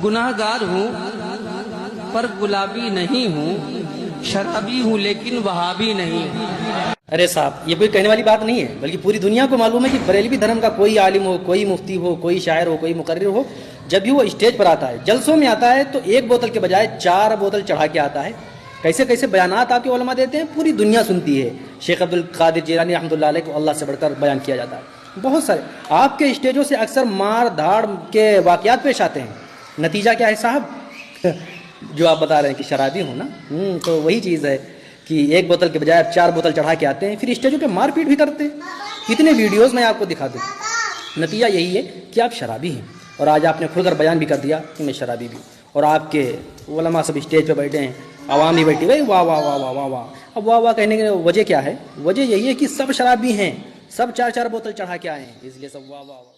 गुनाहगार हूँ पर गुलाबी नहीं हूँ, शराबी हूँ लेकिन वहाबी नहीं। अरे साहब, ये कोई कहने वाली बात नहीं है, बल्कि पूरी दुनिया को मालूम है कि बरेलवी धर्म का कोई आलिम हो, कोई मुफ्ती हो, कोई शायर हो, कोई मुकर्रिर हो, जब भी वो स्टेज पर आता है, जलसों में आता है, तो एक बोतल के बजाय 4 बोतल चढ़ा के आता है। कैसे कैसे बयानात आपके उलमा देते हैं, पूरी दुनिया सुनती है। शेख अब्दुल कादिर जिलानी रहमतुल्लाह अलैह को अल्लाह से बढ़कर बयान किया जाता है। बहुत सारे आपके स्टेजों से अक्सर मार धाड़ के वाक़यात पेश आते हैं। नतीजा क्या है साहब? जो आप बता रहे हैं कि शराबी हो ना, तो वही चीज़ है कि एक बोतल के बजाय 4 बोतल चढ़ा के आते हैं, फिर स्टेजों पे मारपीट भी करते हैं। कितने वीडियोस मैं आपको दिखा दूँ। नतीजा यही है कि आप शराबी हैं, और आज आपने खुलकर बयान भी कर दिया कि मैं शराबी भी हूँ। और आपके उलमा सब स्टेज पे बैठे हैं, आवाम भी बैठी भाई वाह वाह वाह वाह वाह वाह। अब वाह वाह कहने की वजह क्या है? वजह यही है कि सब शराबी हैं, सब 4-4 बोतल चढ़ा के आए हैं, इसलिए सब वाह वाह वाह।